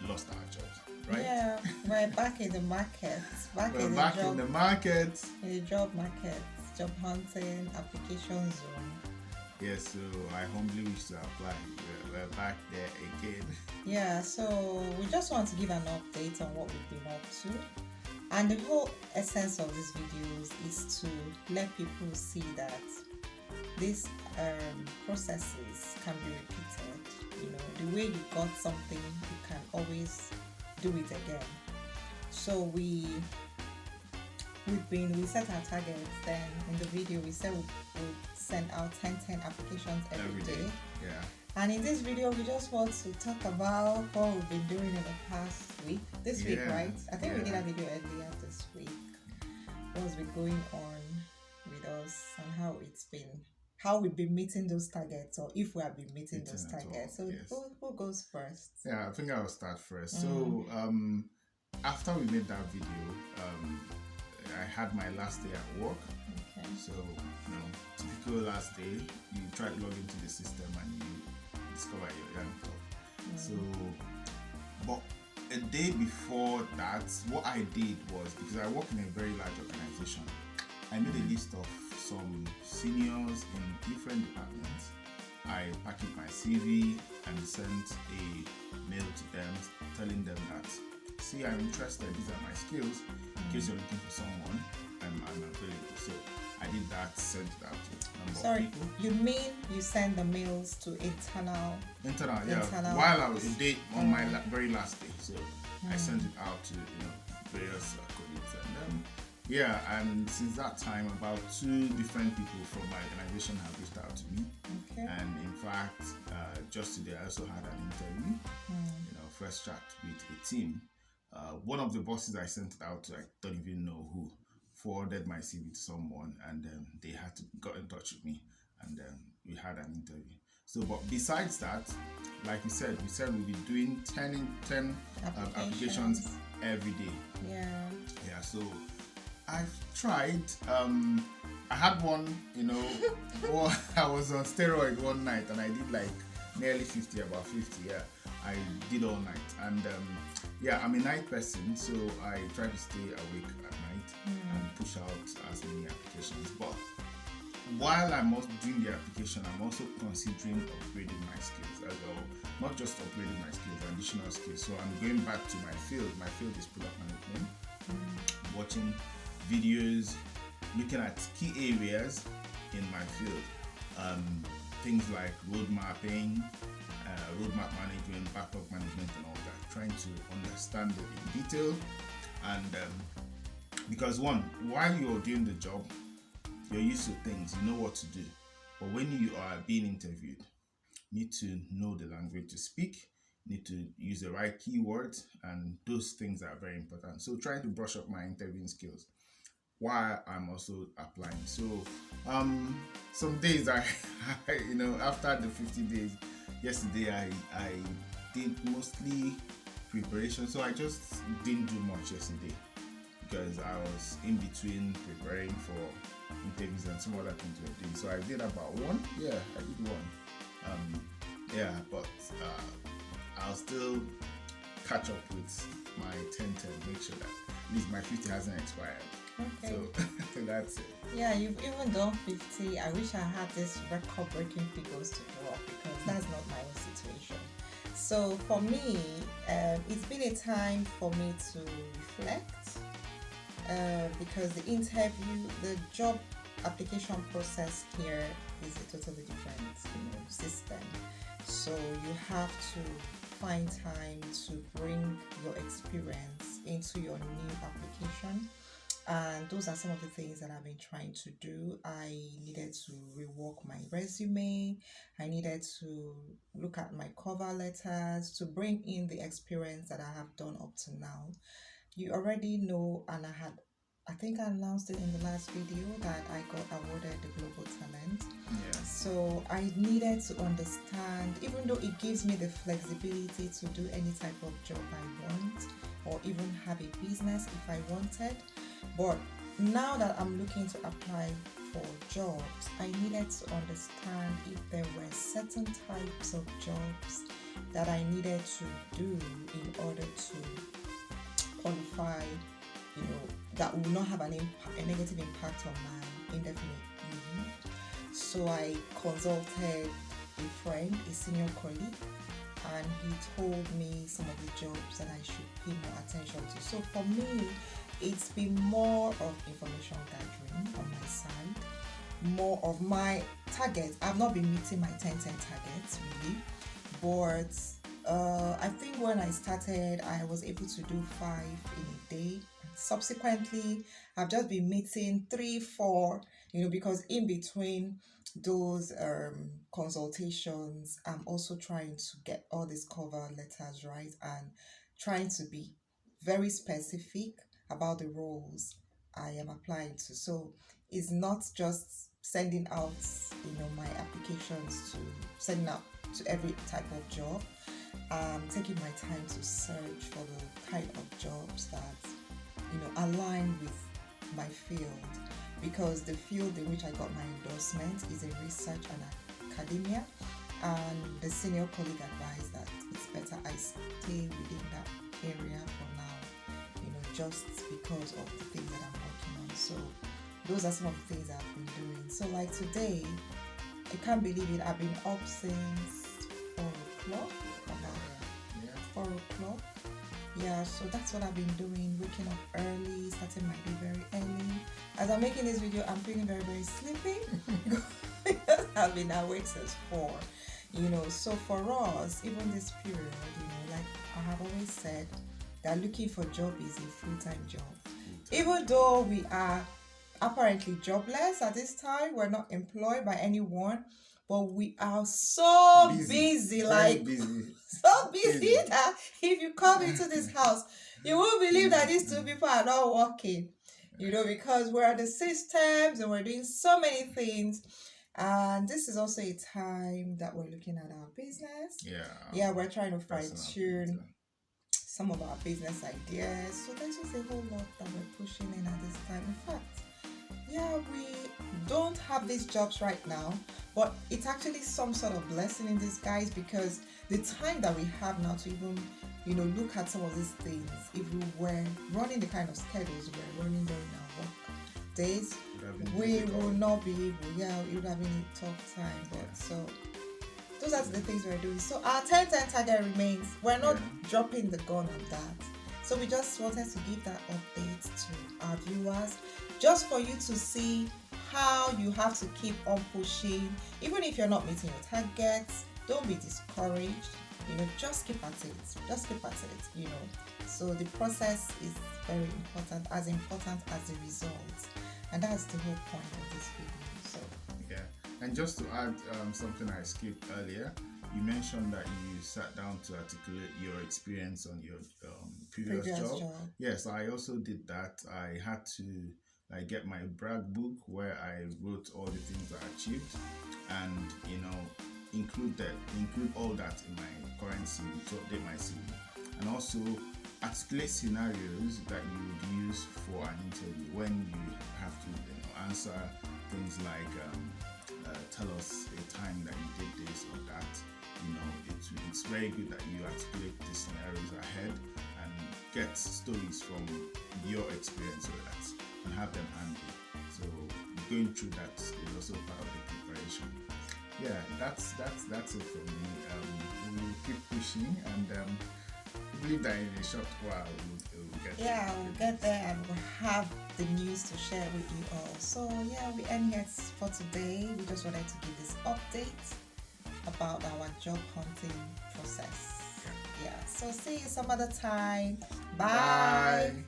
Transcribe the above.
lost our jobs, right? Yeah, we're back in the market, back We're in the back in job, the market. in the job market, job hunting, application zone. Yes, so I humbly wish to apply. We're back there again. Yeah, so we just want to give an update on what we've been up to. And the whole essence of these videos is to let people see that these processes can be repeated. You know, the way you got something, you can always do it again. So we set our targets. Then in the video we said we'll send out 10 applications every day. Yeah. And in this video, we just want to talk about what we've been doing in the past week. This week, right? I think we did a video earlier this week. What's been going on with us and how we've been meeting those targets, or if we have been meeting those targets. So yes. who goes first? Yeah, I think I'll start first. So after we made that video, I had my last day at work. Okay. So, typical last day, you try to log into the system and you discover your young top. So, but a day before that, what I did was, because I work in a very large organization, I made a list of some seniors in different departments. I packaged my CV and sent a mail to them telling them that, see, I'm interested, these are my skills, in case you're looking for someone, I'm available. So I did that, sent it out to a number of people. You mean you send the mails to internal, yeah. While I was on my very last day, so I sent it out to various colleagues, and and since that time, about 2 different people from my organization have reached out to me. Okay. And in fact, just today I also had an interview. First chat with a team. One of the bosses I sent it out to, I don't even know who, forwarded my CV to someone, and they had to got in touch with me, and we had an interview. So, but besides that, like we said we'll be doing 10 applications every day. Yeah. Yeah. So I've tried. I had one. I was on steroid one night, and I did like nearly 50, about 50. Yeah. I did all night, and I'm a night person, so I try to stay awake at night and push out as many applications. But while I'm also doing the application, I'm also considering upgrading my skills as well. Not just upgrading my skills, additional skills. So I'm going back to my field. My field is product management. Watching videos, looking at key areas in my field. Things like road mapping, roadmap management, backlog management, and all that, trying to understand it in detail. And because while you're doing the job, you're used to things, you know what to do. But when you are being interviewed, you need to know the language to speak, you need to use the right keywords, and those things are very important. So trying to brush up my interviewing skills while I'm also applying. So some days I after the 50 days, yesterday I did mostly preparation, so I just didn't do much yesterday because I was in between preparing for interviews and some other things we're doing. So I did about one. Yeah, I did one. But I'll still catch up with my 10, make sure that at least my 50 hasn't expired. Okay. So that's it. Yeah, you've even done 50. I wish I had this record-breaking figures to drop because that's not my own situation. So for me, it's been a time for me to reflect because the job application process here is a totally different system. So you have to find time to bring your experience into your new application. And those are some of the things that I've been trying to do. I needed to rework my resume. I needed to look at my cover letters to bring in the experience that I have done up to now. You already know, and I think I announced it in the last video that I got awarded the Global Talent. Yeah. So I needed to understand, even though it gives me the flexibility to do any type of job I want, or even have a business if I wanted. But now that I'm looking to apply for jobs, I needed to understand if there were certain types of jobs that I needed to do in order to qualify, that will not have a negative impact on my indefinite leave. So I consulted a friend, a senior colleague, and he told me some of the jobs that I should pay more attention to. So for me, it's been more of information gathering on my side, more of my targets. I've not been meeting my 10-10 targets really, but I think when I started, I was able to do 5 in a day. Subsequently, I've just been meeting 3, 4, because in between those consultations, I'm also trying to get all these cover letters right and trying to be very specific about the roles I am applying to. So it's not just sending out, my applications to sending out to every type of job. Taking my time to search for the kind of jobs that align with my field, because the field in which I got my endorsement is in research and academia, and the senior colleague advised that it's better I stay within that area for now, just because of the things that I'm working on. So those are some of the things I've been doing. So like today, I can't believe it, I've been up since 4 o'clock. 4 o'clock. Yeah, so that's what I've been doing, waking up early, starting my day very early. As I'm making this video, I'm feeling very, very sleepy because I've been awake since 4. So for us, even this period, like I have always said, that looking for job is a full-time job. Even though we are apparently jobless at this time, we're not employed by anyone, but we are so busy, like busy. so busy that if you come into this house, you won't believe that these 2 people are not working, because we're at the systems and we're doing so many things. And this is also a time that we're looking at our business. Yeah, we're trying to fine-tune some of our business ideas. So there's just a whole lot that we're pushing in at this time. In fact, yeah, we don't have these jobs right now, but it's actually some sort of blessing in disguise, because the time that we have now to even, look at some of these things, if we were running the kind of schedules we're running during our work days, we will not be able, it would have been a tough time. But so those are the things we're doing. So our 10-10 target remains. We're not dropping the gun on that. So we just wanted to give that update to our viewers, just for you to see how you have to keep on pushing. Even if you're not meeting your targets, don't be discouraged. Just keep at it. Just keep at it, So the process is very important as the results. And that's the whole point of this video. So yeah. And just to add something I skipped earlier, you mentioned that you sat down to articulate your experience on your previous job. Yes, I also did that. I had to get my brag book where I wrote all the things I achieved, and include all that in my current CV to update my CV, and also articulate scenarios that you would use for an interview when you have to answer things like tell us a time that you did this or that. It's very good that you articulate the scenarios ahead and get stories from your experience with that and have them handy. So going through that is also part of the preparation. Yeah, that's it for me. We'll keep pushing, and I believe that in a short while we'll get there. We'll get there, and we'll have the news to share with you all. So we end here for today. We just wanted to give this update about our job hunting process. So see you some other time. Bye.